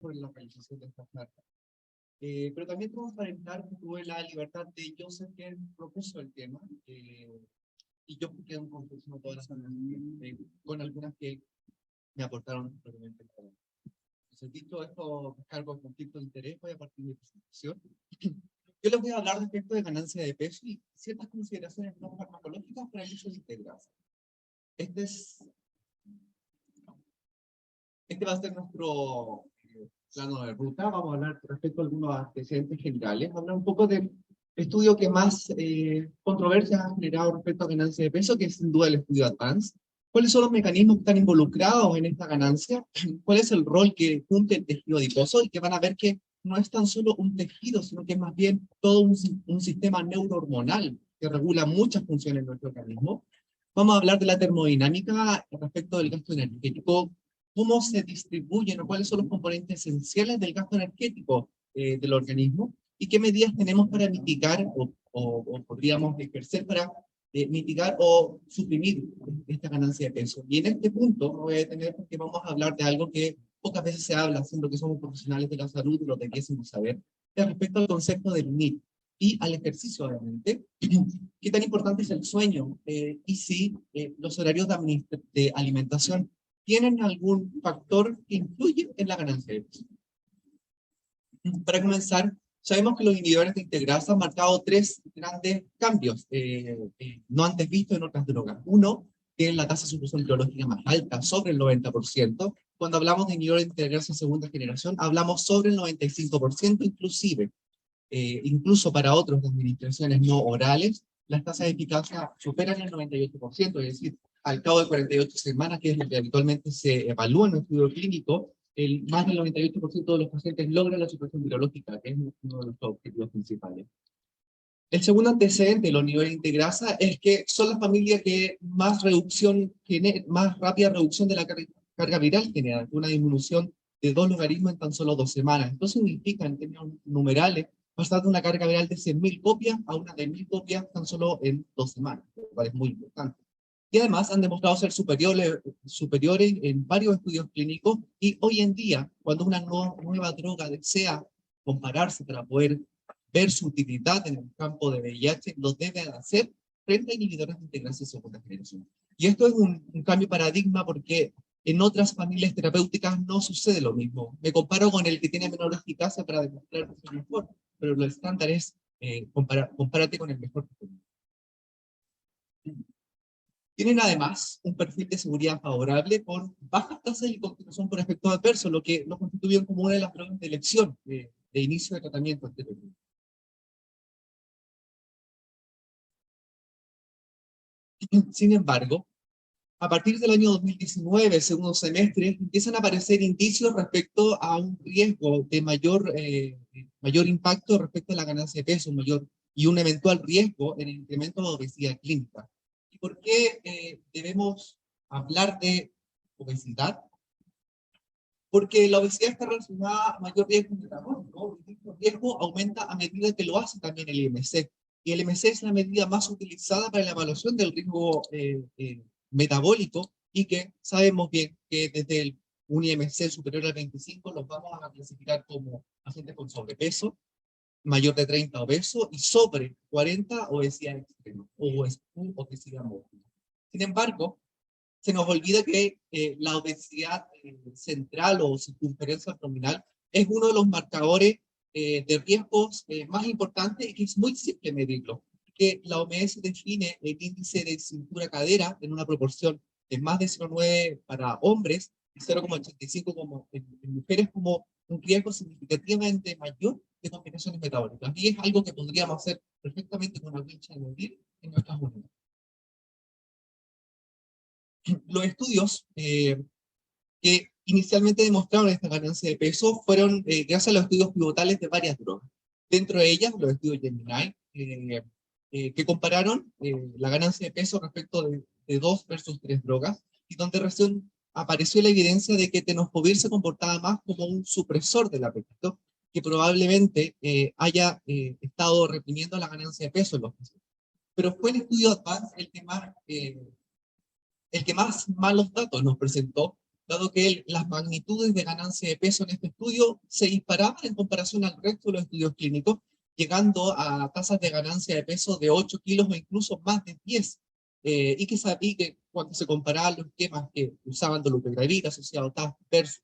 por la realización de estas marcas. Pero también transparentar que tuve la libertad de Joseph, que propuso el tema, y yo fui en conclusión todas las semanas, con algunas que me aportaron realmente. Entonces, dicho esto, cargo de conflicto de interés, voy a partir de mi presentación. Yo les voy a hablar respecto de ganancia de peso y ciertas consideraciones no farmacológicas para el uso de integrasa. Este va a ser nuestro plano de ruta. Vamos a hablar respecto a algunos antecedentes generales. Vamos a hablar un poco del estudio que más controversias ha generado respecto a ganancia de peso, que es sin duda el estudio ADVANCE. ¿Cuáles son los mecanismos que están involucrados en esta ganancia? ¿Cuál es el rol que cumple el tejido adiposo? Y que van a ver que no es tan solo un tejido, sino que es más bien todo un sistema neurohormonal que regula muchas funciones de nuestro organismo. Vamos a hablar de la termodinámica respecto del gasto energético, cómo se distribuyen o cuáles son los componentes esenciales del gasto energético del organismo y qué medidas tenemos para mitigar o podríamos ejercer para mitigar o suprimir esta ganancia de peso. Y en este punto me voy a detener porque vamos a hablar de algo que pocas veces se habla, siendo que somos profesionales de la salud y lo debiésemos saber, respecto al concepto del MIT y al ejercicio, obviamente. ¿Qué tan importante es el sueño? Y si los horarios de alimentación tienen algún factor que influye en la ganancia de peso. Para comenzar, sabemos que los inhibidores de integrasa han marcado tres grandes cambios no antes vistos en otras drogas. Uno, tienen la tasa de supresión biológica más alta, sobre el 90%. Cuando hablamos de inhibidores de integrasa segunda generación, hablamos sobre el 95%, incluso para otras administraciones no orales, las tasas de eficacia superan el 98%, es decir, al cabo de 48 semanas, que es lo que habitualmente se evalúa en un estudio clínico, más del 98% de los pacientes logran la supresión virológica, que es uno de los objetivos principales. El segundo antecedente de los niveles de integrasa es que son las familias que más rápida reducción de la carga viral generan, una disminución de 2 logaritmos en tan solo 2 semanas. Esto significa, en términos numerales, pasar de una carga viral de 100.000 copias a una de 1.000 copias tan solo en 2 semanas, lo cual es muy importante. Y además han demostrado ser superiores en varios estudios clínicos, y hoy en día, cuando una nueva droga desea compararse para poder ver su utilidad en el campo de VIH, lo debe hacer frente a inhibidores de integrasa de segunda generación. Y esto es un cambio de paradigma porque en otras familias terapéuticas no sucede lo mismo. Me comparo con el que tiene menor eficacia para demostrar que es mejor, pero lo estándar es compárate con el mejor. Tienen además un perfil de seguridad favorable con bajas tasas de complicación por efectos adversos, lo que lo constituyen como una de las pruebas de elección de inicio de tratamiento anterior. Sin embargo, a partir del año 2019, segundo semestre, empiezan a aparecer indicios respecto a un riesgo de mayor impacto respecto a la ganancia de peso, y un eventual riesgo en el incremento de obesidad clínica. ¿Y por qué debemos hablar de obesidad? Porque la obesidad está relacionada a mayor riesgo metabólico, y este riesgo aumenta a medida que lo hace también el IMC. Y el IMC es la medida más utilizada para la evaluación del riesgo metabólico, y que sabemos bien que desde un IMC superior al 25 los vamos a clasificar como pacientes con sobrepeso, mayor de 30 obeso, y sobre 40 obesidad extrema, o obesidad mórbida. Sin embargo, se nos olvida que la obesidad central o circunferencia abdominal es uno de los marcadores de riesgos más importantes, y que es muy simple medirlo. Que la OMS define el índice de cintura-cadera en una proporción de más de 0,9 para hombres y 0,85 como en mujeres, como un riesgo significativamente mayor de complicaciones metabólicas. Y es algo que podríamos hacer perfectamente con una wincha de medir en nuestras unidades. Los estudios que inicialmente demostraron esta ganancia de peso fueron gracias a los estudios pivotales de varias drogas. Dentro de ellas, los estudios Gemini, que compararon la ganancia de peso respecto de 2 versus 3 drogas, y donde recién apareció la evidencia de que tenofovir se comportaba más como un supresor del apetito, que probablemente haya estado reprimiendo la ganancia de peso en los pacientes. Pero fue el estudio ADVANCE el que más malos datos nos presentó, dado que las magnitudes de ganancia de peso en este estudio se disparaban en comparación al resto de los estudios clínicos, llegando a tasas de ganancia de peso de 8 kilos o incluso más de 10. Y que cuando se comparaban los esquemas que usaban dolutegravir asociado a TAF versus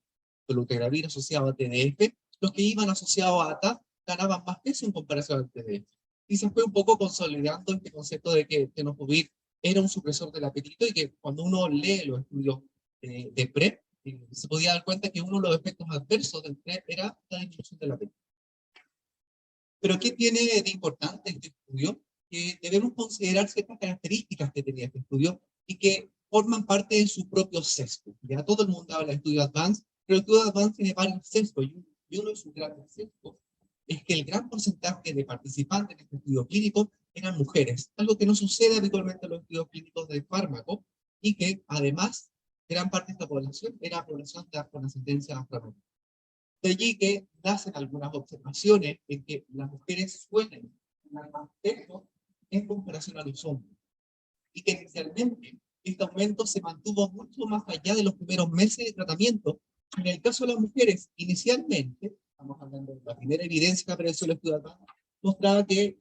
dolutegravir asociado a TDF, los que iban asociados a TAF ganaban más peso en comparación al TDF. Y se fue un poco consolidando este concepto de que tenofovir era un supresor del apetito y que cuando uno lee los estudios de PrEP, se podía dar cuenta que uno de los efectos adversos del PrEP era la disminución del apetito. Pero ¿qué tiene de importante este estudio? Que debemos considerar ciertas características que tenía este estudio y que forman parte de su propio sesgo. Ya todo el mundo habla de estudio Advance, pero el estudio Advance tiene varios sesgos y uno de sus grandes sesgos es que el gran porcentaje de participantes en este estudio clínico eran mujeres, algo que no sucede habitualmente en los estudios clínicos de fármaco y que además gran parte de esta población era población con ascendencia afroamericana. De allí que nacen algunas observaciones en que las mujeres suelen ganar más peso en comparación a los hombres. Y que inicialmente este aumento se mantuvo mucho más allá de los primeros meses de tratamiento. En el caso de las mujeres, inicialmente, estamos hablando de la primera evidencia que apareció en el estudio, mostraba que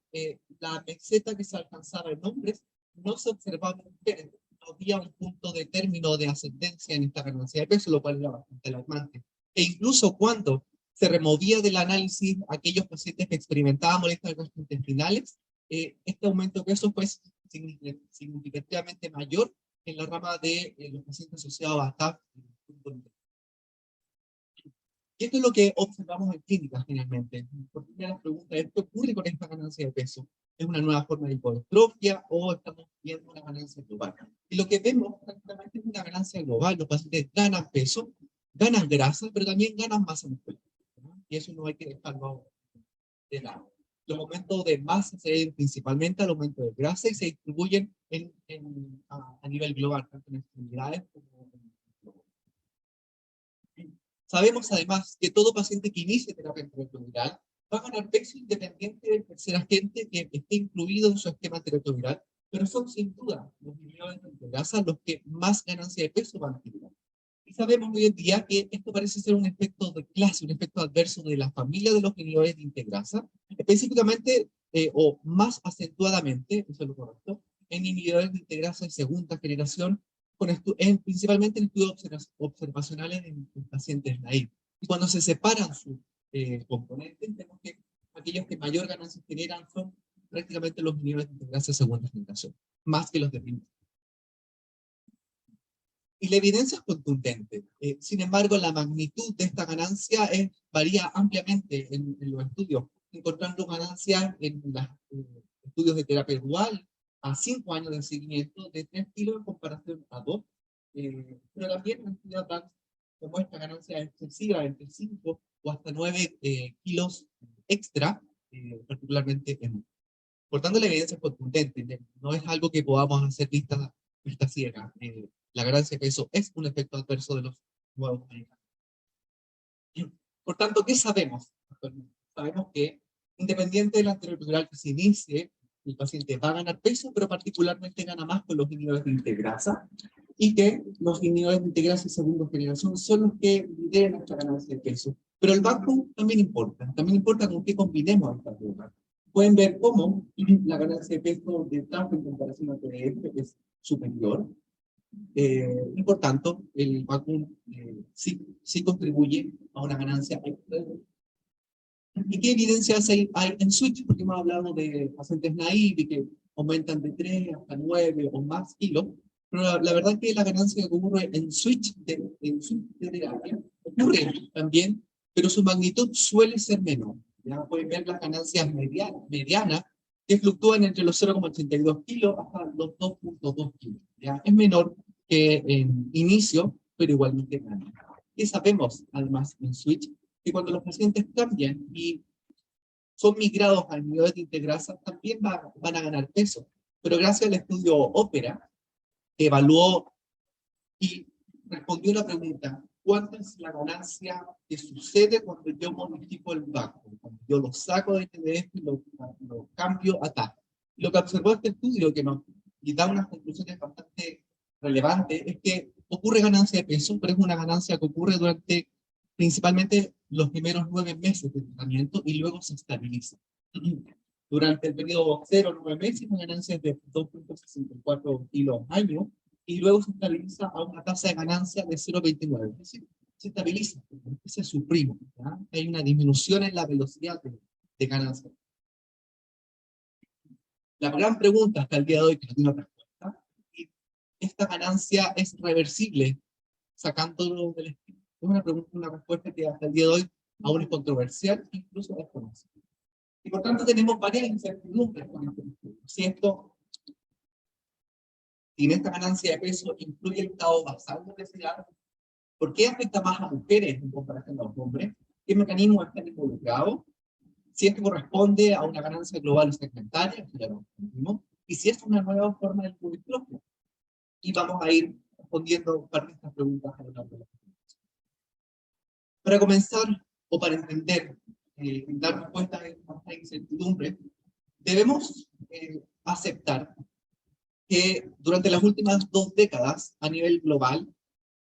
la meseta que se alcanzaba en hombres no se observaba en mujeres. No había un punto de término de ascendencia en esta ganancia de peso, lo cual era bastante alarmante. E incluso cuando se removía del análisis aquellos pacientes que experimentaban molestias gastrointestinales, este aumento de peso fue significativamente mayor en la rama de los pacientes asociados a TAF. Y esto es lo que observamos en clínica generalmente. Por primera la pregunta es, ¿qué ocurre con esta ganancia de peso? ¿Es una nueva forma de hipotrofia o estamos viendo una ganancia global? Y lo que vemos prácticamente es una ganancia global. Los pacientes ganan peso, ganan grasa, pero también ganan masa muscular, ¿no? Y eso no hay que dejarlo de lado. Los aumentos de masa se deben principalmente al aumento de grasa y se distribuyen a nivel global, tanto en extremidades como en global. Sabemos además que todo paciente que inicie terapia antirretroviral va a ganar peso independiente del tercer agente que esté incluido en su esquema antirretroviral, pero son sin duda los inhibidores de integrasa los que más ganancia de peso van a generar. Y sabemos hoy en día que esto parece ser un efecto de clase, un efecto adverso de la familia de los inhibidores de integrasa, específicamente o más acentuadamente, eso es lo correcto, en inhibidores de integrasa de segunda generación, principalmente en estudios observacionales en pacientes naive. Y cuando se separan sus componentes, vemos que aquellos que mayor ganancia generan son prácticamente los inhibidores de integrasa de segunda generación, más que los de primera. Y la evidencia es contundente. Sin embargo, la magnitud de esta ganancia varía ampliamente en los estudios, encontrando ganancias en los estudios de terapia dual a 5 años de seguimiento de 3 kilos en comparación a 2, pero también en estudios se muestra ganancias excesivas entre 5 o hasta 9 kilos extra, particularmente en. Por tanto, la evidencia es contundente, no es algo que podamos hacer vista ciega. La ganancia de peso es un efecto adverso de los nuevos medicamentos. Por tanto, ¿qué sabemos? Sabemos que independiente del antirretroviral que se inicie, el paciente va a ganar peso, pero particularmente gana más con los inhibidores de integrasa, y que los inhibidores de integrasa de segunda generación son los que lideran esta ganancia de peso. Pero el backbone también importa con qué combinemos estas drogas. Pueden ver cómo la ganancia de peso de TAF en comparación a TDF es superior, y por tanto el vacuno sí contribuye a una ganancia extra. ¿Y qué evidencias hay en switch? Porque hemos hablado de pacientes naive y que aumentan de 3 hasta 9 o más kilos, pero la verdad es que la ganancia que ocurre en switch de terapia ocurre también, pero su magnitud suele ser menor. Ya pueden ver las ganancias medianas que fluctúan entre los 0,82 kilos hasta los 2,2 kilos. ¿Ya? Es menor que en inicio, pero igualmente grande. ¿Qué sabemos además en switch? Que cuando los pacientes cambian y son migrados a inhibidores de integrasa, también van a ganar peso. Pero gracias al estudio Opera, que evaluó y respondió la pregunta, ¿cuánta es la ganancia que sucede cuando yo modifico el backbone? Cuando yo lo saco de TDF y lo cambio a TAF. Lo que observó este estudio, que nos da unas conclusiones bastante relevantes, es que ocurre ganancia de peso, pero es una ganancia que ocurre durante principalmente los primeros 9 meses de tratamiento y luego se estabiliza. Durante el periodo 0 a 9 meses, la ganancia es de 2,64 kilos año y luego se estabiliza a una tasa de ganancia de 0,29. Es decir, se estabiliza, ese es su primo. ¿Ya? Hay una disminución en la velocidad de ganancia. La gran pregunta hasta el día de hoy, que no tiene respuesta, es: ¿esta ganancia es reversible sacándolo del estilo? Es una pregunta, una respuesta que hasta el día de hoy aún es controversial, incluso desconocida. Y por tanto tenemos varias incertidumbres con este estudio. Si en esta ganancia de peso incluye el estado basal de obesidad, ¿por qué afecta más a mujeres en comparación a los hombres? ¿Qué mecanismos están involucrados? Si es que corresponde a una ganancia global o segmentaria, que ya lo entendimos, y si es una nueva forma del pluriprofio. Y vamos a ir respondiendo parte de estas preguntas a lo largo de la presentación. Para comenzar, o para entender, dar respuesta a esta incertidumbre, debemos aceptar que durante las últimas 2 décadas, a nivel global,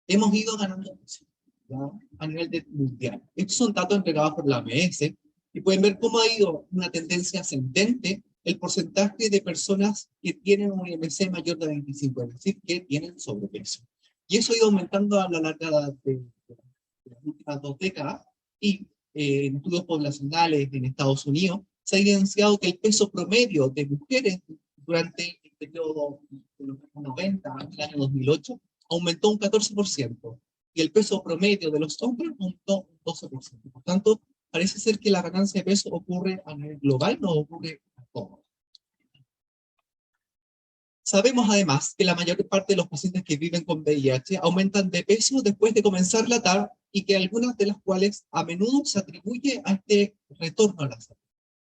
hemos ido ganando peso, ¿ya? A nivel mundial. Estos son datos entregados por la OMS, y pueden ver cómo ha ido una tendencia ascendente el porcentaje de personas que tienen un IMC mayor de 25, es decir, que tienen sobrepeso. Y eso ha ido aumentando a lo largo de las últimas 2 décadas, y en estudios poblacionales en Estados Unidos se ha evidenciado que el peso promedio de mujeres durante el periodo de los años 90 hasta el año 2008 aumentó un 14%, y el peso promedio de los hombres aumentó un 12%. Por tanto, parece ser que la ganancia de peso ocurre a nivel global, no ocurre a todos. Sabemos además que la mayor parte de los pacientes que viven con VIH aumentan de peso después de comenzar la TAR, y que algunas de las cuales a menudo se atribuye a este retorno a la salud.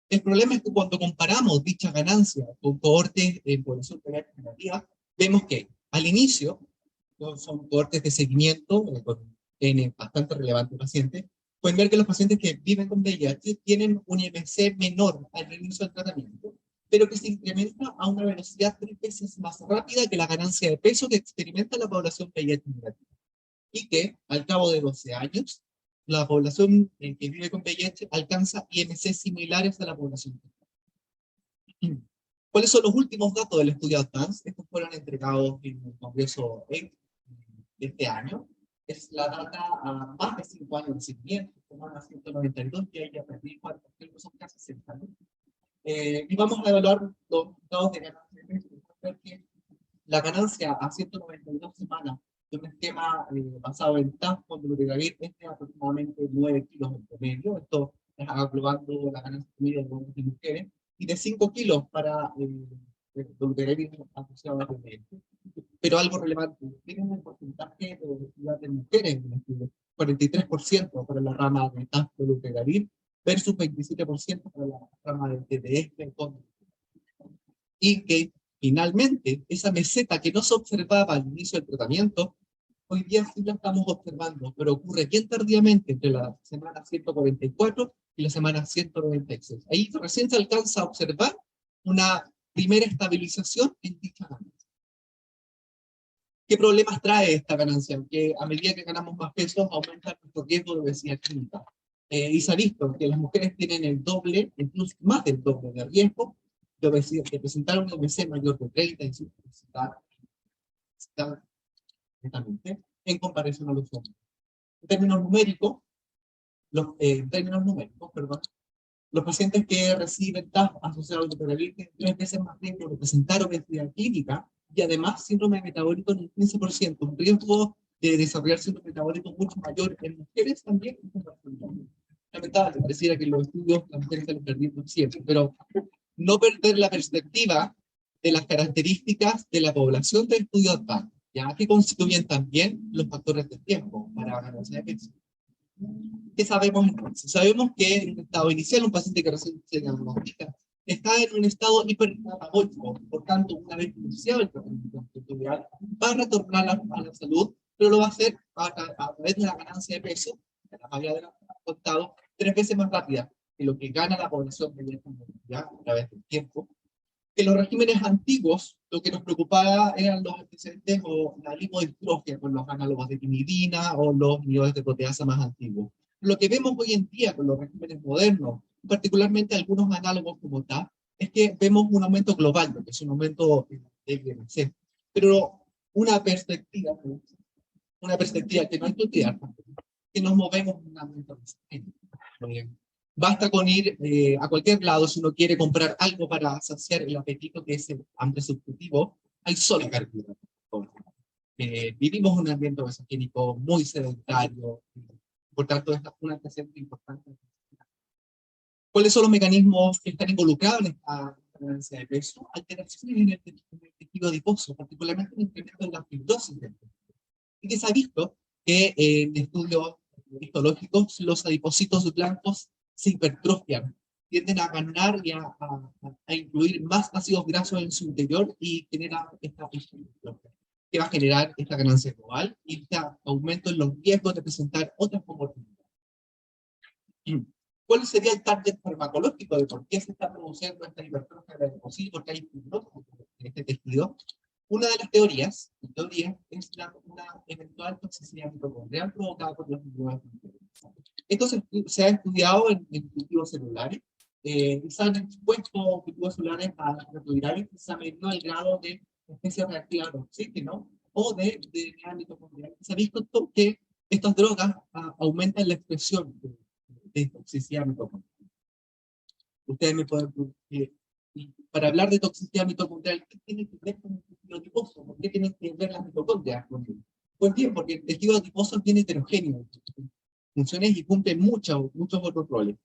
El problema es que cuando comparamos dicha ganancia con cohortes en población negativa, vemos que al inicio son cohortes de seguimiento con N bastante relevante pacientes. Pueden ver que los pacientes que viven con VIH tienen un IMC menor al inicio del tratamiento, pero que se incrementa a una velocidad 3 veces más rápida que la ganancia de peso que experimenta la población VIH negativa. Y que al cabo de 12 años, la población que vive con VIH alcanza IMC similares a la población. ¿Cuáles son los últimos datos del estudio Advance? Estos fueron entregados en el Congreso de este año. Es la data a más de 5 años de seguimiento, como a 192, y ahí ya perdí cuántos, creo que son casi 60 años. Y vamos a evaluar los datos de ganancia de peso. Ver que la ganancia a 192 semanas de un esquema basado en TAF con dolutegravir es de aproximadamente 9 kilos en promedio. Esto es agrupando la ganancia promedio de hombres y mujeres, y de 5 kilos para dolutegravir asociado a PMS. Pero algo relevante, tienen el porcentaje de obesidad de mujeres en el estudio: 43% para la rama de TAF dolutegravir versus 27% para la rama de TDF. Y que finalmente esa meseta que no se observaba al inicio del tratamiento, hoy día sí la estamos observando, pero ocurre bien tardíamente, entre la semana 144 y la semana 196. Ahí recién se alcanza a observar una primera estabilización en dicha ganancia. ¿Qué problemas trae esta ganancia? Que a medida que ganamos más peso, aumenta nuestro riesgo de obesidad clínica. Y se ha visto que las mujeres tienen el doble, incluso más del doble de riesgo de obesidad, de presentar un IMC mayor de 30 en su obesidad, en comparación a los hombres. En términos numéricos, perdón, los pacientes que reciben TAF asociados al dolutegravir tienen 3 veces más riesgo de presentar obesidad clínica, y además síndrome metabólico en un 15%, un riesgo de desarrollar síndrome metabólico mucho mayor en mujeres también. Lamentable, pareciera que en los estudios las mujeres están perdiendo siempre, pero no perder la perspectiva de las características de la población del estudio Advance, ya que constituyen también los factores de tiempo para ganancia de peso. ¿Qué sabemos entonces? Sabemos que en un estado inicial, un paciente que recién se diagnostica está en un estado hipermetabólico, por tanto, una vez iniciado el tratamiento antiretroviral, va a retornar a la salud, pero lo va a hacer a través de la ganancia de peso, que la mayoría de los contado, 3 veces más rápida que lo que gana la población ya a través del tiempo. que los regímenes antiguos, lo que nos preocupaba eran los antecedentes o la lipodistrofia con los análogos de timidina o los niveles de proteasa más antiguos. Lo que vemos hoy en día con los regímenes modernos, particularmente algunos análogos como TAP, es que vemos un aumento global, que es un aumento de IgG. Pero una perspectiva que no hay que olvidar, que nos movemos en un ambiente de basta con ir a cualquier lado si uno quiere comprar algo para saciar el apetito, que es el hambre subjetivo, hay solo carbohidratos. Vivimos en un ambiente mesogénico muy sedentario, por tanto es un antecedente importante. ¿Cuáles son los mecanismos que están involucrados en esta ganancia de peso? Alteraciones en el tejido adiposo, particularmente en el incremento de la fibrosis del tejido. Y que se ha visto que en estudios histológicos los adipocitos blancos se hipertrofian, tienden a ganar y a incluir más ácidos grasos en su interior y genera esta hipertrofia, que va a generar esta ganancia global y este aumento en los riesgos de presentar otras comorbilidades. ¿Cuál sería el target farmacológico de por qué se está produciendo esta hipertrofia del adipocito? Porque hay fibrosis en este tejido. Una de las teorías es una eventual toxicidad mitocondrial provocada por los microbios. Esto se ha estudiado en cultivos celulares, y se han expuesto cultivos celulares a retrovirales que se ha medido el grado de especie reactiva de oxígeno o de DNA mitocondrial. Se ha visto que estas drogas aumentan la expresión de toxicidad mitocondrial. Ustedes me pueden para hablar de toxicidad mitocondrial, ¿qué tiene que ver con el tejido adiposo? ¿Por qué tienen que ver las mitocondrias? Pues bien, porque el tejido adiposo es bien heterogéneo, funciones y cumple muchos otros roles.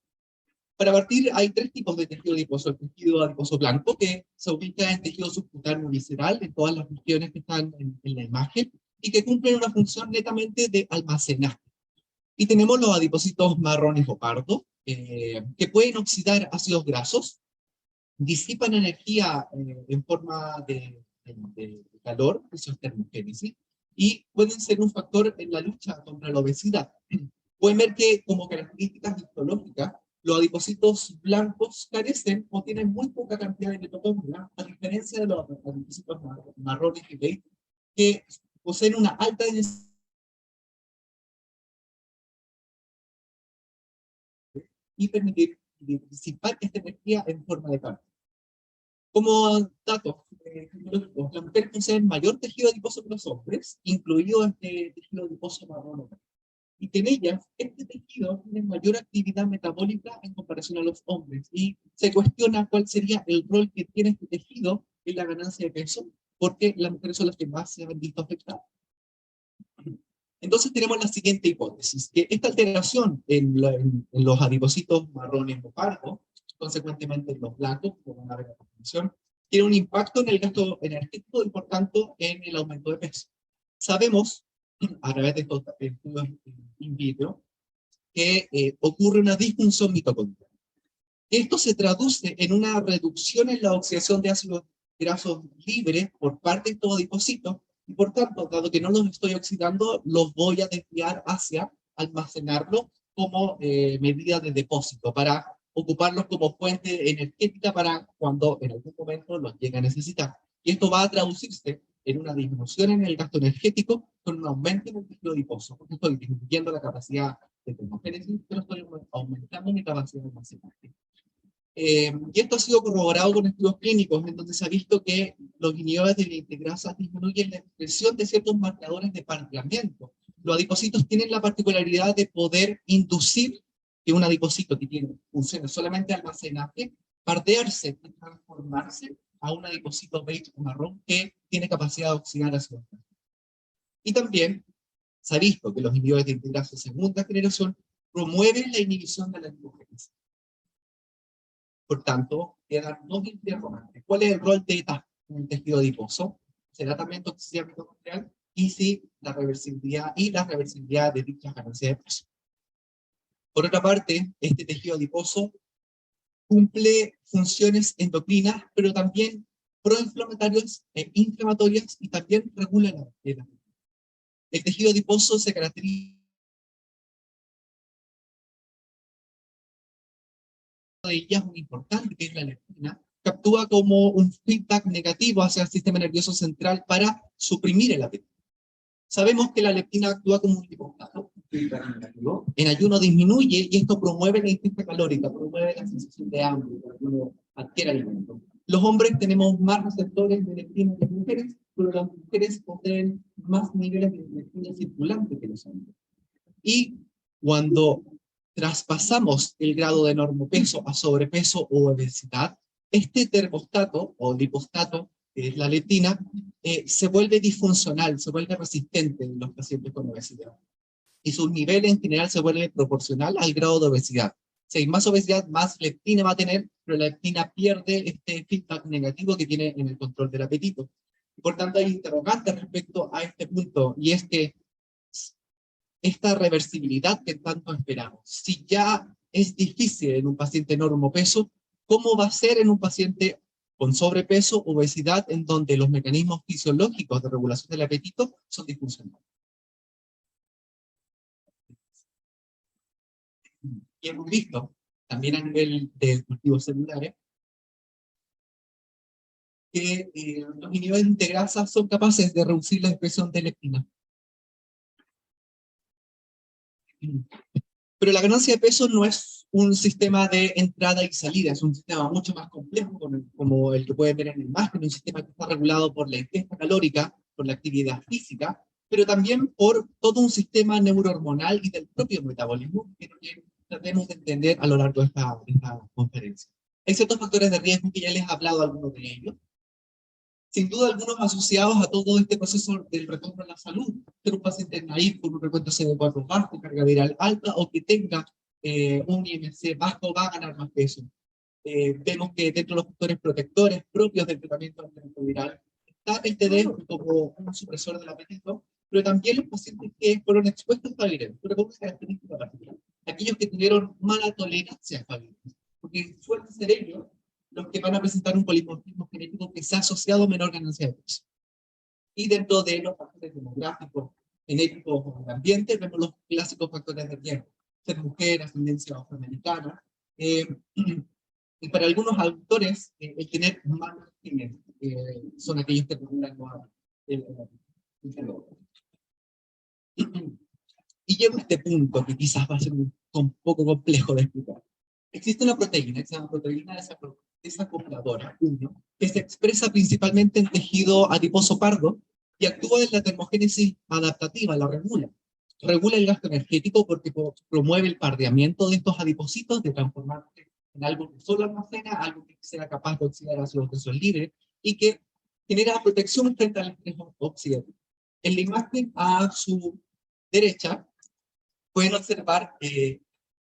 Para partir, hay tres tipos de tejido adiposo. El tejido adiposo blanco, que se ubica en tejido subcutáneo visceral, en todas las regiones que están en la imagen, y que cumplen una función netamente de almacenaje. Y tenemos los adipocitos marrones o pardos, que pueden oxidar ácidos grasos, disipan energía en forma de calor, eso es termogénesis, y pueden ser un factor en la lucha contra la obesidad. Pueden ver que como características histológicas, los adipocitos blancos carecen o tienen muy poca cantidad de mitocondria, a diferencia de los adipocitos marrones y beige, que poseen una alta densidad y permitir disipar esta energía en forma de calor. Como datos tecnológicos, las mujeres poseen mayor tejido adiposo que los hombres, incluido este tejido adiposo marrón. Y que en ellas, este tejido tiene mayor actividad metabólica en comparación a los hombres. Y se cuestiona cuál sería el rol que tiene este tejido en la ganancia de peso, porque las mujeres son las que más se han visto afectadas. Entonces tenemos la siguiente hipótesis, que esta alteración en los adipocitos marrones o pardos, consecuentemente en los blancos, como una recapitulación, tiene un impacto en el gasto energético y por tanto en el aumento de peso. Sabemos, a través de estos estudios in vitro, que ocurre una disfunción mitocondrial. Esto se traduce en una reducción en la oxidación de ácidos grasos libres por parte de estos adipocitos, y por tanto, dado que no los estoy oxidando, los voy a desviar hacia almacenarlos como medida de depósito, para ocuparlos como fuente energética para cuando en algún momento los llegue a necesitar. Y esto va a traducirse en una disminución en el gasto energético con un aumento en el tejido adiposo, porque estoy disminuyendo la capacidad de termogénesis, pero estoy aumentando mi capacidad de almacenaje. Y esto ha sido corroborado con estudios clínicos, en donde se ha visto que los inhibidores de la integrasa disminuyen la expresión de ciertos marcadores de pardeamiento. Los adipocitos tienen la particularidad de poder inducir que un adipocito que tiene funciones solamente de almacenaje, pardearse y transformarse a un adipocito beige o marrón que tiene capacidad de oxidar ácidos. Y también se ha visto que los inhibidores de integrasa de segunda generación promueven la inhibición de la lipogénesis. Por tanto, quedan dos interrogantes. ¿Cuál es el rol de ETA en el tejido adiposo? ¿Será también toxicidad mitocondrial? Y si la reversibilidad de dichas ganancias de peso. Por otra parte, este tejido adiposo cumple funciones endocrinas, pero también proinflamatorias e inflamatorias, y también regula la ansiedad. El tejido adiposo se caracteriza de ellas muy importante, que es la leptina, que actúa como un feedback negativo hacia el sistema nervioso central para suprimir el apetito. Sabemos que la leptina actúa como un lipostato, en ayuno disminuye y esto promueve la ingesta calórica, promueve la sensación de hambre cuando uno adquiere alimento. Los hombres tenemos más receptores de leptina que las mujeres, pero las mujeres poseen más niveles de leptina circulante que los hombres. Y cuando traspasamos el grado de normopeso a sobrepeso o obesidad, este termostato o lipostato, que es la leptina, se vuelve disfuncional, se vuelve resistente en los pacientes con obesidad. Y su nivel en general se vuelve proporcional al grado de obesidad. Si hay más obesidad, más leptina va a tener, pero la leptina pierde este feedback negativo que tiene en el control del apetito. Por tanto, hay interrogantes respecto a este punto, y es que esta reversibilidad que tanto esperamos, si ya es difícil en un paciente normopeso, ¿cómo va a ser en un paciente con sobrepeso, obesidad, en donde los mecanismos fisiológicos de regulación del apetito son disfuncionales? Y hemos visto, también a nivel de cultivos celulares, que los inhibidores de integrasa son capaces de reducir la expresión de leptina. Pero la ganancia de peso no es un sistema de entrada y salida, es un sistema mucho más complejo, como el que pueden ver en la imagen, un sistema que está regulado por la ingesta calórica, por la actividad física, pero también por todo un sistema neurohormonal y del propio metabolismo, que tratemos de entender a lo largo de esta conferencia. Hay ciertos factores de riesgo que ya les he hablado, algunos de ellos. Sin duda, algunos asociados a todo este proceso del retorno a la salud, ser un paciente naif con un recuento CD4 bajo, carga viral alta, o que tenga un IMC bajo, va a ganar más peso. Vemos que dentro de los factores protectores propios del tratamiento antirretroviral está el TDF como un supresor del apetito, pero también los pacientes que fueron expuestos a virus, pero con una característica particular. Aquellos que tuvieron mala tolerancia a virus, porque suelen ser ellos los que van a presentar un polimorfismo genético que se ha asociado a menor ganancia de peso. Y dentro de los factores demográficos, genéticos o de ambiente, vemos los clásicos factores de riesgo. Ser mujer, ascendencia afroamericana. Y para algunos autores, el tener malos genes son aquellos que regulan el calor. Y llego a este punto que quizás va a ser un poco complejo de explicar. Existe una proteína que se llama proteína desacopladora 1, que se expresa principalmente en tejido adiposo pardo y actúa en la termogénesis adaptativa, la regula. Regula el gasto energético porque promueve el pardeamiento de estos adipocitos, de transformarse en algo que solo almacena, algo que sea capaz de oxidar ácidos grasos libres y que genera protección frente al estrés oxidativo. En la imagen a su derecha pueden observar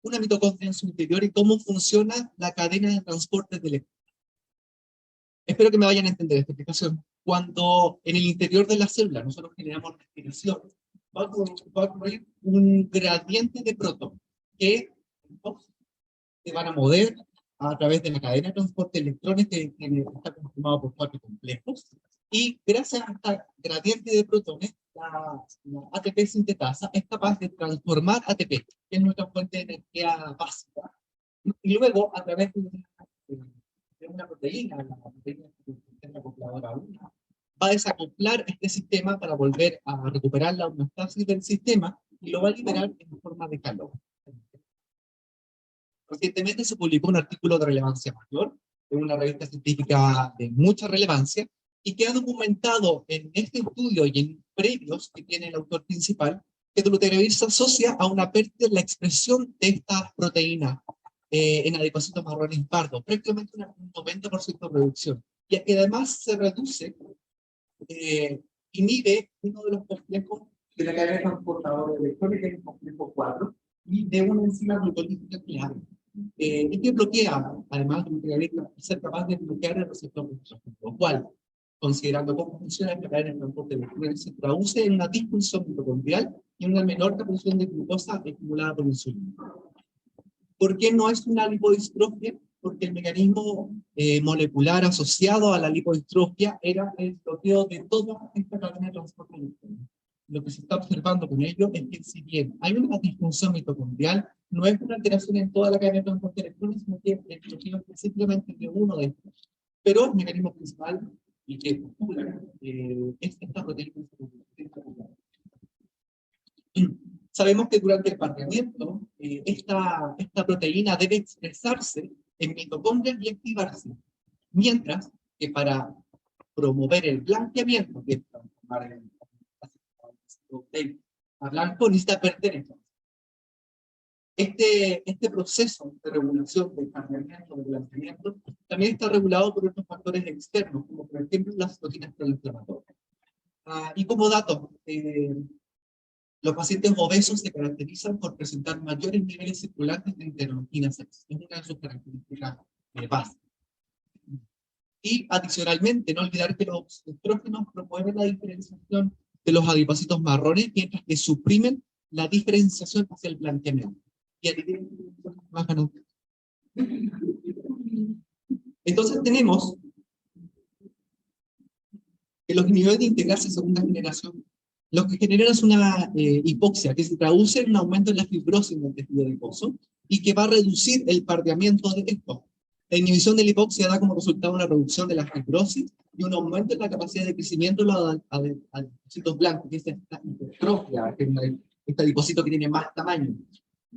una mitocondria en su interior y cómo funciona la cadena de transporte de electrones. Espero que me vayan a entender esta explicación. Cuando en el interior de la célula nosotros generamos respiración, va a ocurrir un gradiente de protones que se van a mover a través de la cadena de transporte de electrones que está conformado por 4 complejos, y gracias a este gradiente de protones, la ATP sintetasa es capaz de transformar ATP, que es nuestra fuente de energía básica, y luego a través de una proteína, la proteína acopladora 1, va a desacoplar este sistema para volver a recuperar la homeostasis del sistema y lo va a liberar en forma de calor. Recientemente se publicó un artículo de relevancia mayor en una revista científica de mucha relevancia y que ha documentado en este estudio y en previos que tiene el autor principal que dolutegravir se asocia a una pérdida en la expresión de esta proteína en adipocitos marrones pardos, prácticamente un 90% de reducción, y que además se reduce, inhibe uno de los complejos de la cadena transportadora electrónica, el complejo 4, y de una enzima glucolítica clave. Y que bloquea, además de ser capaz de bloquear el receptor de estrógeno, lo cual, considerando cómo funciona esta cadena de transporte electrónico, se traduce en una disfunción mitocondrial y una menor producción de glucosa estimulada por insulina. ¿Por qué no es una lipodistrofia? Porque el mecanismo molecular asociado a la lipodistrofia era el bloqueo de toda esta cadena de transporte electrónico. Lo que se está observando con ello es que si bien hay una disfunción mitocondrial, no es una alteración en toda la cadena de transporte electrónico, sino que el bloqueo específicamente de uno de estos. Pero el mecanismo principal y que postula es esta proteína. Sabemos que durante el parteamiento, esta proteína debe expresarse en mitocondrias y activarse, mientras que para promover el blanqueamiento, que es transformar el a blanco, necesita perder entonces. Este proceso de regulación del parteamiento, del blanqueamiento, también está regulado por otros factores externos, como por ejemplo las proteínas proinflamatorias. Y como dato, los pacientes obesos se caracterizan por presentar mayores niveles circulantes de interleuquina 6. Es una de sus características básicas. Y adicionalmente, no olvidar que los estrógenos promueven la diferenciación de los adipocitos marrones, mientras que suprimen la diferenciación hacia el blanqueamiento. Entonces tenemos que los inhibidores de integrasa segunda generación, lo que generan es una hipoxia, que se traduce en un aumento en la fibrosis del tejido adiposo, y que va a reducir el pardeamiento de esto. La inhibición de la hipoxia da como resultado una reducción de la fibrosis y un aumento en la capacidad de crecimiento de los adipocitos blancos, que es esta hipertrofia, que es este adipocito que tiene más tamaño.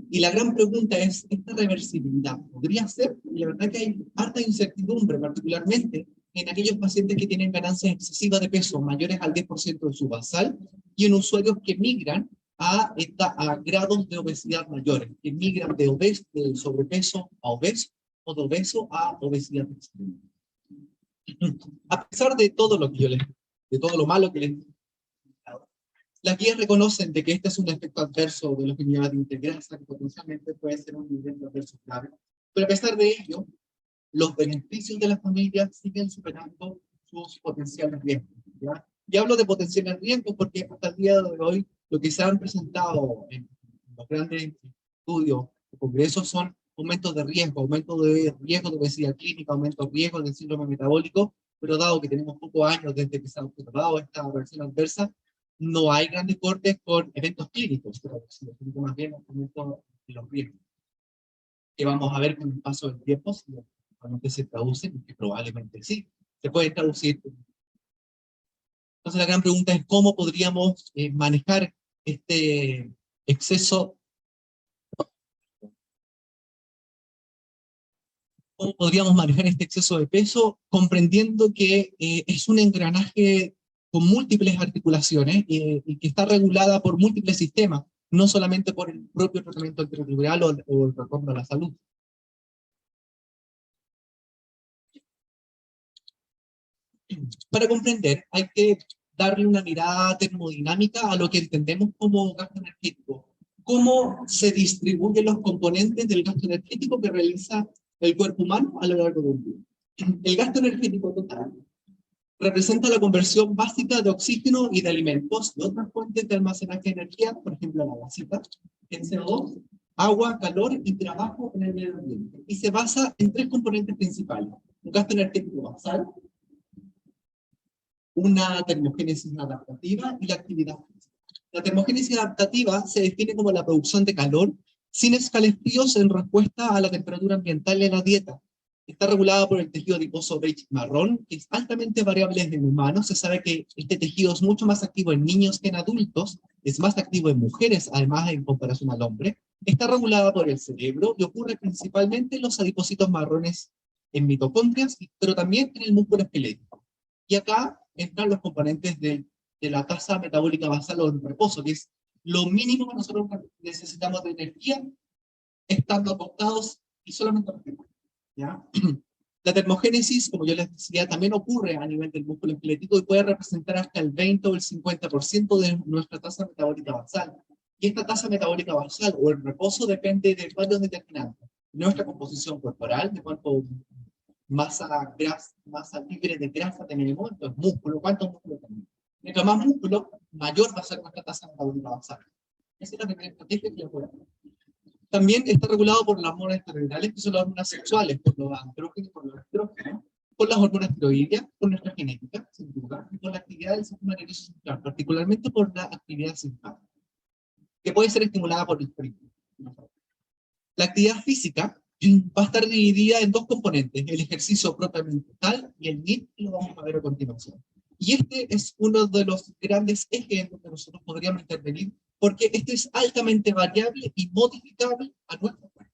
Y la gran pregunta es, ¿esta reversibilidad podría ser? Y la verdad que hay harta incertidumbre, particularmente en aquellos pacientes que tienen ganancias excesivas de peso, mayores al 10% de su basal, y en usuarios que migran a grados de obesidad mayores, que migran de sobrepeso a obeso, o de obeso a obesidad extrema. A pesar de todo lo que de todo lo malo que les he comentado, las guías reconocen de que este es un efecto adverso de los inhibidores de integrasa, que potencialmente puede ser un evento adverso grave, pero a pesar de ello, los beneficios de la familia siguen superando sus potenciales riesgos, ¿ya? Y hablo de potenciales riesgos porque hasta el día de hoy lo que se han presentado en los grandes estudios o congresos son aumentos de riesgo de obesidad clínica, aumento de riesgo de síndrome metabólico, pero dado que tenemos pocos años desde que se ha observado esta reacción adversa, no hay grandes cortes con eventos clínicos, pero más bien aumento de los riesgos, que vamos a ver con el paso del tiempo si realmente se traducen, que probablemente sí, se puede traducir. Entonces la gran pregunta es cómo podríamos manejar este exceso, cómo podríamos manejar este exceso de peso, comprendiendo que es un engranaje con múltiples articulaciones y que está regulada por múltiples sistemas, no solamente por el propio tratamiento antirretroviral o el retorno a la salud. Para comprender, hay que darle una mirada termodinámica a lo que entendemos como gasto energético. ¿Cómo se distribuyen los componentes del gasto energético que realiza el cuerpo humano a lo largo de un día? El gasto energético total representa la conversión básica de oxígeno y de alimentos y otras fuentes de almacenaje de energía, por ejemplo la gasita, en CO2, agua, calor y trabajo en el medio ambiente. Y se basa en tres componentes principales: un gasto energético basal, una termogénesis adaptativa y la actividad física. La termogénesis adaptativa se define como la producción de calor sin escalofríos en respuesta a la temperatura ambiental de la dieta. Está regulada por el tejido adiposo beige marrón, que es altamente variable en humanos. Se sabe que este tejido es mucho más activo en niños que en adultos, es más activo en mujeres, además en comparación al hombre. Está regulada por el cerebro y ocurre principalmente en los adipocitos marrones en mitocondrias, pero también en el músculo esquelético. Y acá entran los componentes de la tasa metabólica basal o el reposo, que es lo mínimo que nosotros necesitamos de energía estando acostados y solamente respirando, ¿ya? La termogénesis, como yo les decía, también ocurre a nivel del músculo esquelético y puede representar hasta el 20 o el 50% de nuestra tasa metabólica basal. Y esta tasa metabólica basal o el reposo depende de varios determinantes: nuestra composición corporal, de cuánto masa libre de grasa tenemos, entonces músculo, ¿cuánto músculo tenemos? Mientras más músculo, mayor va a ser nuestra tasa metabólica basal. Esa es la primera estrategia que les voy a dar. También está regulado por las hormonas esteroidales, que son las hormonas sexuales, por los andrógenos, por los estrógenos, por las hormonas tiroideas, por nuestra genética, sin duda, y por la actividad del sistema nervioso central, particularmente por la actividad simpática, que puede ser estimulada por el frío. La actividad física va a estar dividida en dos componentes, el ejercicio propiamente tal y el NIT, que lo vamos a ver a continuación. Y este es uno de los grandes ejes en donde nosotros podríamos intervenir, porque este es altamente variable y modificable a nuestro cuerpo.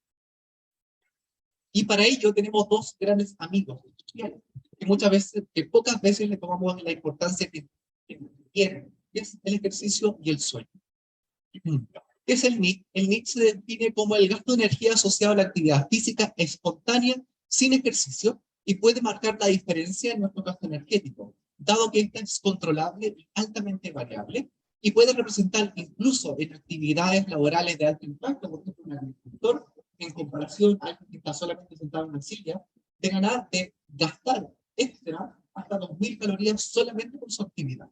Y para ello tenemos dos grandes amigos, que muchas veces, que pocas veces le tomamos la importancia que tienen, que es el ejercicio y el sueño. ¿Qué es el NIT? El NIT se define como el gasto de energía asociado a la actividad física espontánea sin ejercicio y puede marcar la diferencia en nuestro gasto energético, dado que esta es controlable y altamente variable y puede representar incluso en actividades laborales de alto impacto, por ejemplo, un agricultor, en comparación a alguien que está solamente sentado en una silla, de gastar extra hasta 2000 calorías solamente por su actividad,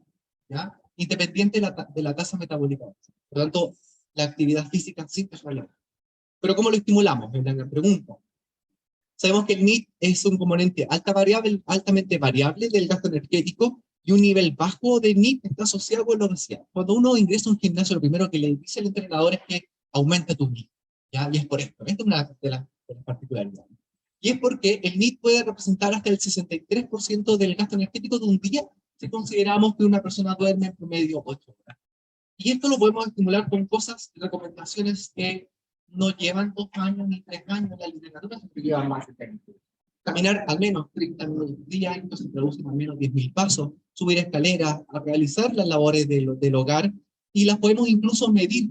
¿ya? Independiente de la tasa metabólica. Por lo tanto, la actividad física sí es relevante. Pero ¿cómo lo estimulamos? Es la gran pregunta. Sabemos que el NIT es un componente altamente variable del gasto energético y un nivel bajo de NIT está asociado con la obesidad. Cuando uno ingresa a un gimnasio, lo primero que le dice el entrenador es que aumenta tu NIT, ¿ya? Y es por esto. Esta es una de las particularidades. Y es porque el NIT puede representar hasta el 63% del gasto energético de un día si consideramos que una persona duerme en promedio 8 horas. Y esto lo podemos estimular con cosas, recomendaciones que no llevan 2 años ni 3 años, la literatura siempre lleva más de 30. Caminar al menos 30 minutos al día, esto se traduce en al menos 10.000 pasos, subir escaleras, a realizar las labores del hogar, y las podemos incluso medir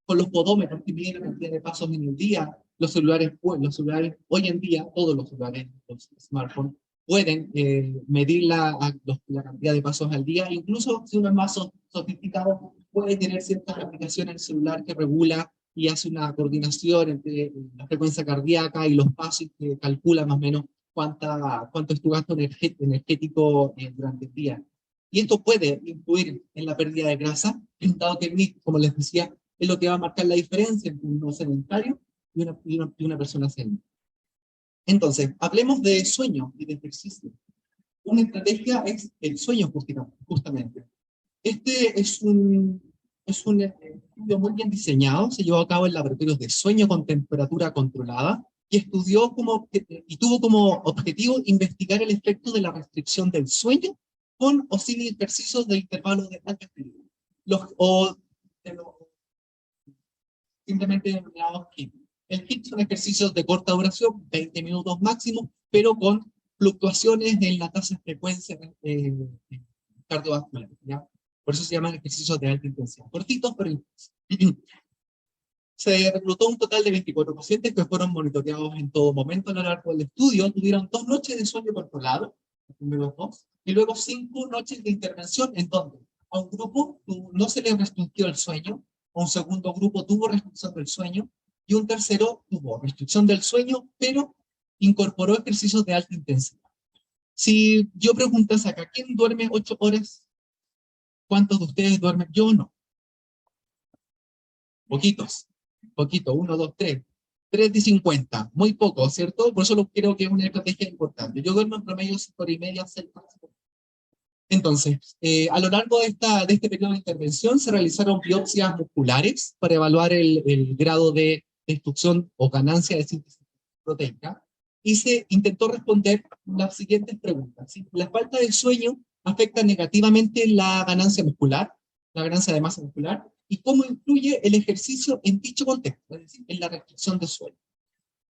con los podómetros que miden la cantidad de pasos en el día. Los celulares hoy en día, todos los celulares, los smartphones, pueden medir la cantidad de pasos al día, incluso si uno es más sofisticado, puede tener ciertas aplicaciones en el celular que regula y hace una coordinación entre la frecuencia cardíaca y los pasos que calcula más o menos cuánto es tu gasto energético durante el día. Y esto puede influir en la pérdida de grasa, dado que el NIT, como les decía, es lo que va a marcar la diferencia entre un no sedentario y una persona sedentaria. Entonces, hablemos de sueño y de ejercicio. Una estrategia es el sueño justamente. Este es un estudio muy bien diseñado, se llevó a cabo en laboratorios de sueño con temperatura controlada y y tuvo como objetivo investigar el efecto de la restricción del sueño con o sin ejercicios de intervalos de alta actividad. Simplemente denominados HIIT. El HIIT son ejercicios de corta duración, 20 minutos máximo, pero con fluctuaciones en la tasa de frecuencia cardiovascular, ¿ya? Por eso se llaman ejercicios de alta intensidad. Cortitos, pero intensos. Se reclutó un total de 24 pacientes que fueron monitoreados en todo momento a lo largo del estudio. Tuvieron 2 noches de sueño controlado, los primeros 2, y luego 5 noches de intervención en donde a un grupo no se le restringió el sueño, a un segundo grupo tuvo restricción del sueño, y un tercero tuvo restricción del sueño, pero incorporó ejercicios de alta intensidad. Si yo preguntase acá, ¿quién duerme 8 horas? ¿Cuántos de ustedes duermen? Yo no. Poquitos. Poquito, 1, 2, 3. 3 de 50. Muy poco, ¿cierto? Por eso creo que es una estrategia importante. Yo duermo en promedio 5 horas y media, 6 horas. Entonces, a lo largo de este periodo de intervención se realizaron biopsias musculares para evaluar el grado de destrucción o ganancia de síntesis proteica y se intentó responder las siguientes preguntas, ¿sí? La falta de sueño afecta negativamente la ganancia muscular, la ganancia de masa muscular, y cómo influye el ejercicio en dicho contexto, es decir, en la restricción de sueño.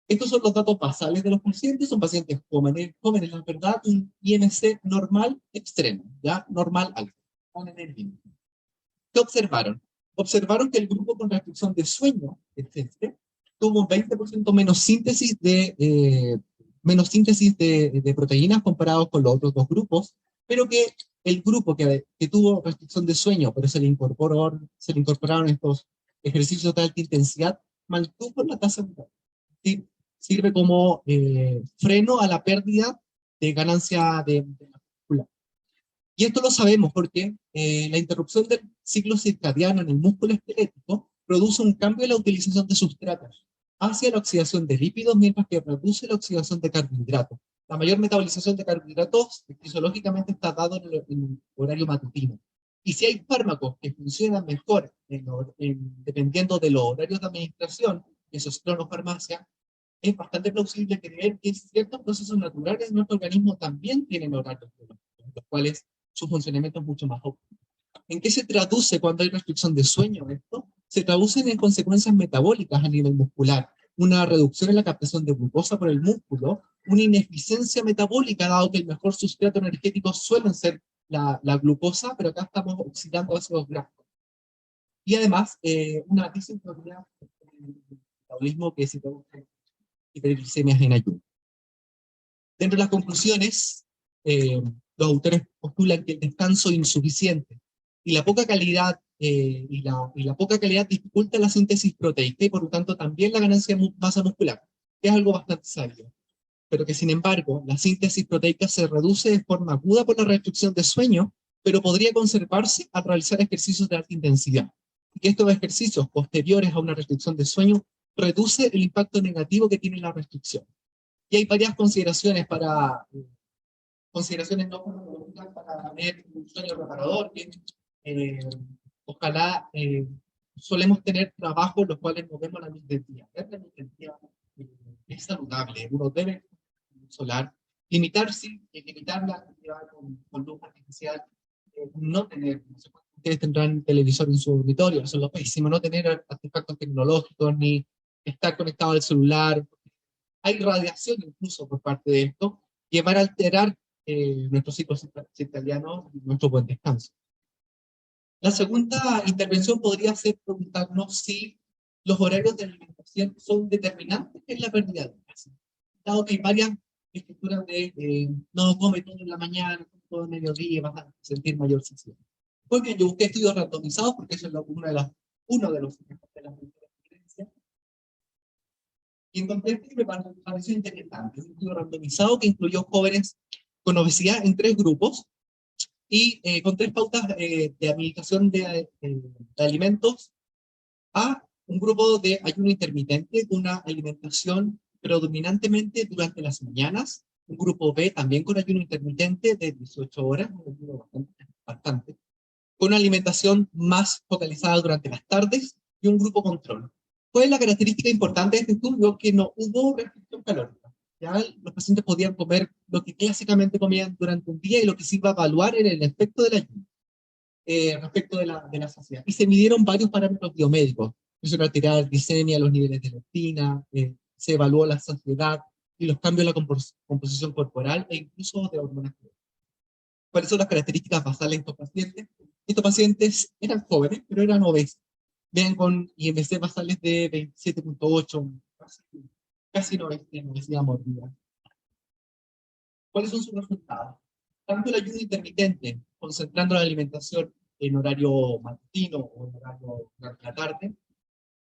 Estos son los datos basales de los pacientes, son pacientes jóvenes, la verdad, un IMC normal extremo, ¿ya? Normal alto. ¿Qué observaron? Observaron que el grupo con restricción de sueño, tuvo un 20% menos síntesis de proteínas comparados con los otros dos grupos, pero que el grupo que tuvo restricción de sueño, pero se le incorporaron estos ejercicios de alta intensidad, mantuvo la tasa de sirve como freno a la pérdida de ganancia de muscular. Y esto lo sabemos porque la interrupción del ciclo circadiano en el músculo esquelético produce un cambio en la utilización de sustratos hacia la oxidación de lípidos, mientras que reduce la oxidación de carbohidratos. La mayor metabolización de carbohidratos fisiológicamente está dado en el horario matutino. Y si hay fármacos que funcionan mejor dependiendo de los horarios de administración, eso es clorofarmacia, es bastante plausible creer que ciertos procesos naturales de nuestro organismo también tienen horarios biológicos, en los cuales su funcionamiento es mucho más óptimo. ¿En qué se traduce cuando hay restricción de sueño esto? Se traducen en consecuencias metabólicas a nivel muscular, una reducción en la captación de glucosa por el músculo, una ineficiencia metabólica, dado que el mejor sustrato energético suelen ser la glucosa, pero acá estamos oxidando ácidos grasos. Y además, una disintonía del metabolismo que se produce hiperglicemias en ayuno. Dentro de las conclusiones, los autores postulan que el descanso insuficiente y la poca calidad y la poca calidad dificulta la síntesis proteica y por lo tanto también la ganancia de masa muscular, que es algo bastante sabio, pero que sin embargo la síntesis proteica se reduce de forma aguda por la restricción de sueño, pero podría conservarse al realizar ejercicios de alta intensidad. Y que estos ejercicios posteriores a una restricción de sueño reduce el impacto negativo que tiene la restricción. Y hay varias consideraciones no farmacológicas para tener un sueño reparador, que ojalá solemos tener trabajos los cuales nos vemos la luz del día. La luz del día es saludable, uno debe solar, limitar la actividad con luz artificial, no tener, no sé, ustedes tendrán televisor en su dormitorio, eso es lo pésimo, no tener artefactos tecnológicos, ni estar conectado al celular. Hay radiación incluso por parte de esto, que van a alterar nuestro ciclo circadiano y nuestro buen descanso. La segunda intervención podría ser preguntarnos si los horarios de alimentación son determinantes en la pérdida de peso. Dado que hay varias estructuras de no come todo en la mañana, todo en mediodía, y vas a sentir mayor saciedad. Pues bien, yo busqué estudios randomizados porque eso es uno de los de las evidencias. Y encontré que me pareció interesante. Un estudio randomizado que incluyó jóvenes con obesidad en 3 grupos y con 3 pautas de administración de alimentos a un grupo de ayuno intermitente, una alimentación predominantemente durante las mañanas, un grupo B también con ayuno intermitente de 18 horas, un ayuno bastante, con una alimentación más focalizada durante las tardes y un grupo control. ¿Cuál es la característica importante de este estudio? Que no hubo restricción calórica. Ya los pacientes podían comer lo que clásicamente comían durante un día y lo que se iba a evaluar era el efecto del ayuno respecto de la saciedad. Y se midieron varios parámetros biomédicos, presión arterial, glicemia, los niveles de leptina, se evaluó la saciedad y los cambios en la composición corporal e incluso de hormonas. ¿Cuáles son las características basales de estos pacientes? Estos pacientes eran jóvenes, pero eran obesos. Vean con IMC basales de 27.8, casi no obesidad mórbida. ¿Cuáles son sus resultados? Tanto el ayuno intermitente, concentrando la alimentación en horario matutino o en horario durante la tarde,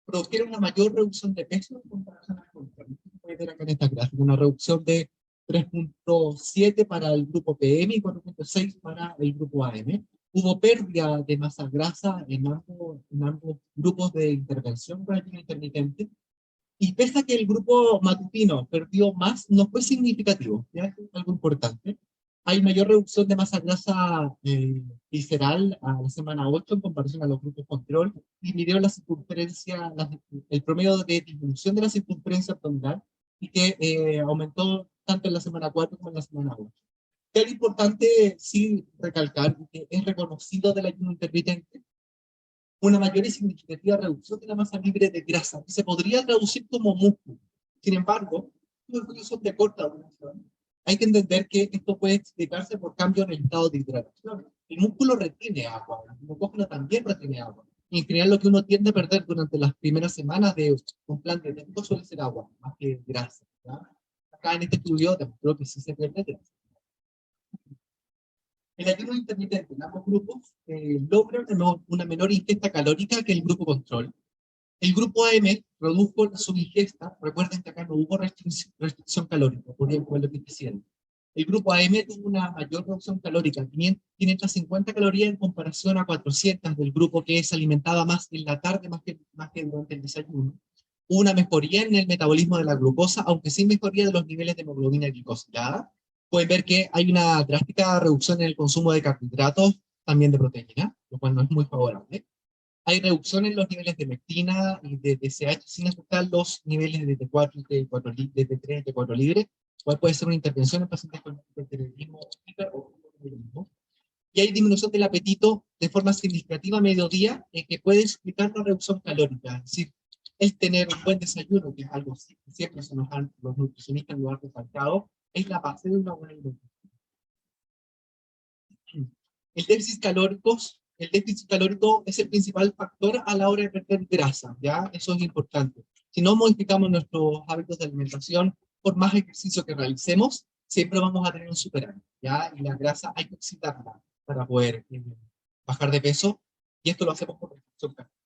produjeron una mayor reducción de peso en comparación al control. Pueden ver acá en esta gráfica, una reducción de 3.7 para el grupo PM y 4.6 para el grupo AM. Hubo pérdida de masa grasa en ambos grupos de intervención con ayuno intermitente, y pese a que el grupo matutino perdió más, no fue significativo, ¿ya? Es algo importante. Hay mayor reducción de masa grasa visceral a la semana 8 en comparación a los grupos control, y midieron la circunferencia, el promedio de disminución de la circunferencia abdominal, y que aumentó tanto en la semana 4 como en la semana 8. Es importante sí recalcar que es reconocido del ayuno intermitente una mayor y significativa reducción de la masa libre de grasa, que se podría traducir como músculo. Sin embargo, los estudios son de corta duración. Hay que entender que esto puede explicarse por cambios en el estado de hidratación. El músculo retiene agua, el glucógeno también retiene agua. Y en general lo que uno tiende a perder durante las primeras semanas de un plan de técnico suele ser agua, más que grasa, ¿ya? Acá en este estudio demostró que sí se pierde grasa. El ayuno intermitente en ambos grupos logra una menor ingesta calórica que el grupo control. El grupo AM redujo su ingesta, recuerden que acá no hubo restricción calórica, por ejemplo, lo que quisieron. El grupo AM tuvo una mayor reducción calórica, 550 calorías en comparación a 400 del grupo que se alimentaba más en la tarde, más que durante el desayuno. Hubo una mejoría en el metabolismo de la glucosa, aunque sin mejoría de los niveles de hemoglobina glicosilada. Pueden ver que hay una drástica reducción en el consumo de carbohidratos, también de proteína, lo cual no es muy favorable. Hay reducción en los niveles de leptina y de TSH sin afectar los niveles de T4 y de T3 y T4 libre, cual puede ser una intervención en pacientes con hipertiroidismo o hipotiroidismo. Y hay disminución del apetito de forma significativa a mediodía, que puede explicar la reducción calórica. Es decir, el tener un buen desayuno, que es algo que siempre se nos han, los nutricionistas lo han recalcado, es la base de una buena alimentación. El déficit calórico es el principal factor a la hora de perder grasa, ¿ya? Eso es importante. Si no modificamos nuestros hábitos de alimentación, por más ejercicio que realicemos, siempre vamos a tener un superávit, ¿ya? Y la grasa hay que oxidarla para poder bajar de peso, y esto lo hacemos por restricción calórica.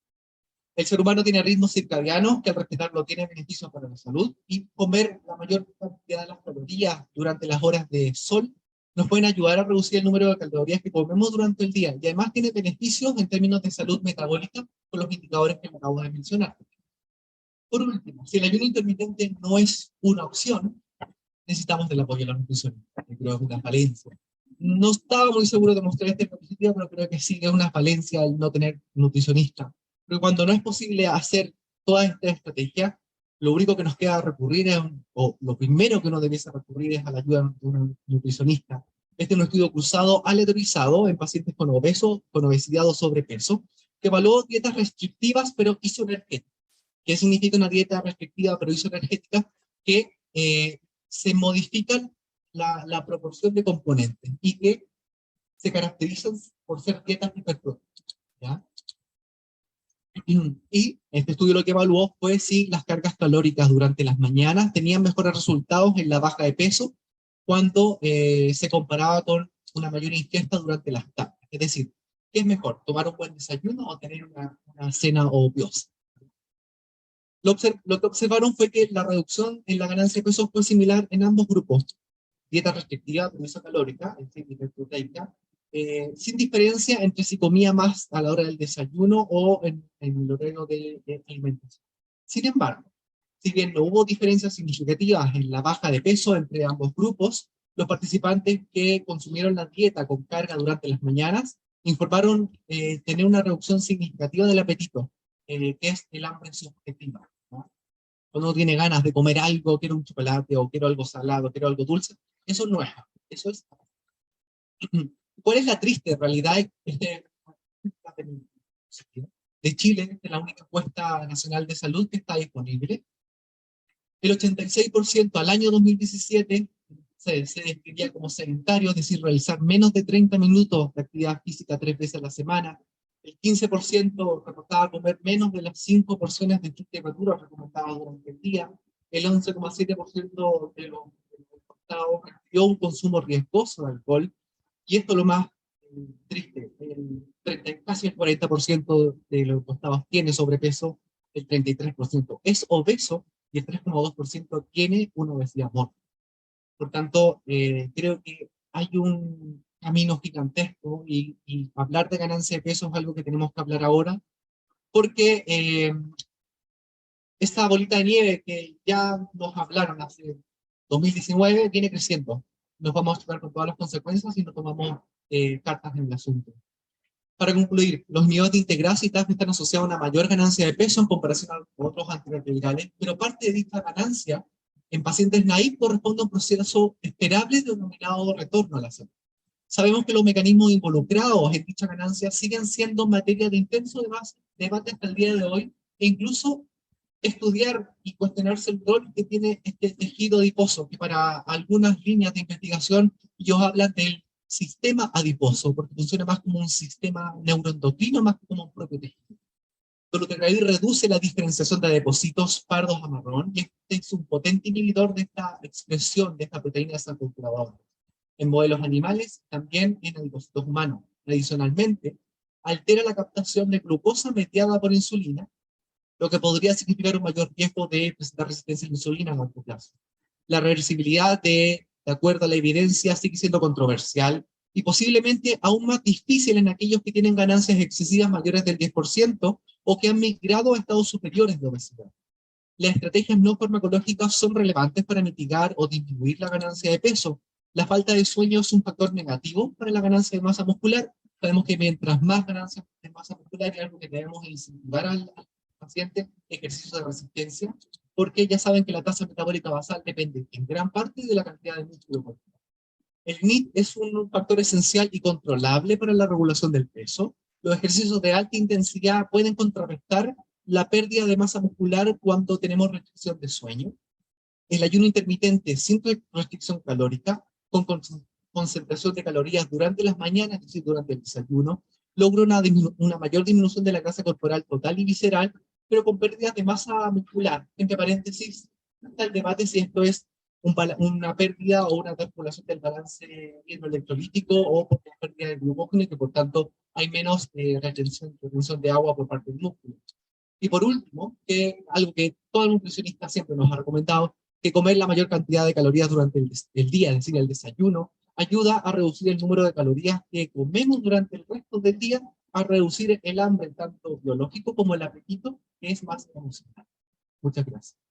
El ser humano tiene ritmos circadianos que al respetarlo tiene beneficios para la salud, y comer la mayor cantidad de las calorías durante las horas de sol nos pueden ayudar a reducir el número de calorías que comemos durante el día, y además tiene beneficios en términos de salud metabólica con los indicadores que acabo de mencionar. Por último, si el ayuno intermitente no es una opción, necesitamos del apoyo de los nutricionistas, que creo que es una falencia. No estaba muy seguro de mostrar esta diapositiva, pero creo que sí es una falencia el no tener nutricionista. Porque cuando no es posible hacer toda esta estrategia, lo único que nos queda recurrir es, o lo primero que uno debiese recurrir es a la ayuda de un nutricionista. Este es un estudio cruzado aleatorizado en pacientes con obesidad o sobrepeso, que evaluó dietas restrictivas pero isoenergéticas. ¿Qué significa una dieta restrictiva pero isoenergética? Que se modifican la proporción de componentes y que se caracterizan por ser dietas hiperproteicas, ¿ya? Y este estudio lo que evaluó fue si las cargas calóricas durante las mañanas tenían mejores resultados en la baja de peso cuando se comparaba con una mayor ingesta durante las tardes. Es decir, ¿qué es mejor? ¿Tomar un buen desayuno o tener una cena odiosa? Lo que observaron fue que la reducción en la ganancia de peso fue similar en ambos grupos. Dieta restrictiva, promesa calórica, es decir, hiperproteica, sin diferencia entre si comía más a la hora del desayuno o en el horario de alimentación. Sin embargo, si bien no hubo diferencias significativas en la baja de peso entre ambos grupos, los participantes que consumieron la dieta con carga durante las mañanas informaron tener una reducción significativa del apetito, que es el hambre subjetiva, ¿no? Cuando uno tiene ganas de comer algo, quiero un chocolate o quiero algo salado, quiero algo dulce, eso no es, eso es. ¿Cuál es la triste realidad de Chile? Esta es la única encuesta nacional de salud que está disponible. El 86% al año 2017 se describía como sedentario, es decir, realizar menos de 30 minutos de actividad física 3 veces a la semana. El 15% reportaba comer menos de las 5 porciones de fruta y verdura recomendadas durante el día. El 11,7% de los encuestados refirió un consumo riesgoso de alcohol. Y esto es lo más triste, casi el 40% de los encuestados tiene sobrepeso, el 33% es obeso y el 3,2% tiene una obesidad mórbida. Por tanto, creo que hay un camino gigantesco y hablar de ganancia de peso es algo que tenemos que hablar ahora, porque esta bolita de nieve que ya nos hablaron hace 2019 viene creciendo. Nos vamos a chocar con todas las consecuencias si no tomamos cartas en el asunto. Para concluir, los inhibidores de integrasa y TAF están asociados a una mayor ganancia de peso en comparación a otros antirretrovirales, pero parte de dicha ganancia en pacientes naïf corresponde a un proceso esperable denominado retorno a la salud. Sabemos que los mecanismos involucrados en dicha ganancia siguen siendo materia de intenso debate hasta el día de hoy, e incluso estudiar y cuestionarse el rol que tiene este tejido adiposo, que para algunas líneas de investigación ellos hablan del sistema adiposo, porque funciona más como un sistema neuroendocrino, más que como un propio tejido. Dolutegravir reduce la diferenciación de adipocitos pardos a marrón, y este es un potente inhibidor de esta expresión de esta proteína desacopuladora en modelos animales, también en adipocitos humanos. Adicionalmente, altera la captación de glucosa mediada por insulina, lo que podría significar un mayor riesgo de presentar resistencia a la insulina a largo plazo. La reversibilidad, de acuerdo a la evidencia, sigue siendo controversial y posiblemente aún más difícil en aquellos que tienen ganancias excesivas mayores del 10% o que han migrado a estados superiores de obesidad. Las estrategias no farmacológicas son relevantes para mitigar o disminuir la ganancia de peso. La falta de sueño es un factor negativo para la ganancia de masa muscular, Sabemos que mientras más ganancias de masa muscular es algo que debemos incentivar al paciente, ejercicio de resistencia, porque ya saben que la tasa metabólica basal depende en gran parte de la cantidad de músculo corporal. El NEAT es un factor esencial y controlable para la regulación del peso. Los ejercicios de alta intensidad pueden contrarrestar la pérdida de masa muscular cuando tenemos restricción de sueño. El ayuno intermitente sin restricción calórica, con concentración de calorías durante las mañanas, es decir, durante el desayuno, logra una mayor disminución de la grasa corporal total y visceral, pero con pérdidas de masa muscular. Entre paréntesis, está el debate si esto es una pérdida o una desregulación del balance hidroelectrolítico o por pérdida de glucógeno y que por tanto hay menos retención de agua por parte del músculo. Y por último, que algo que todo el nutricionista siempre nos ha recomendado, que comer la mayor cantidad de calorías durante el día, es decir, el desayuno, ayuda a reducir el número de calorías que comemos durante el resto del día, a reducir el hambre, tanto biológico como el apetito, que es más emocional. Muchas gracias.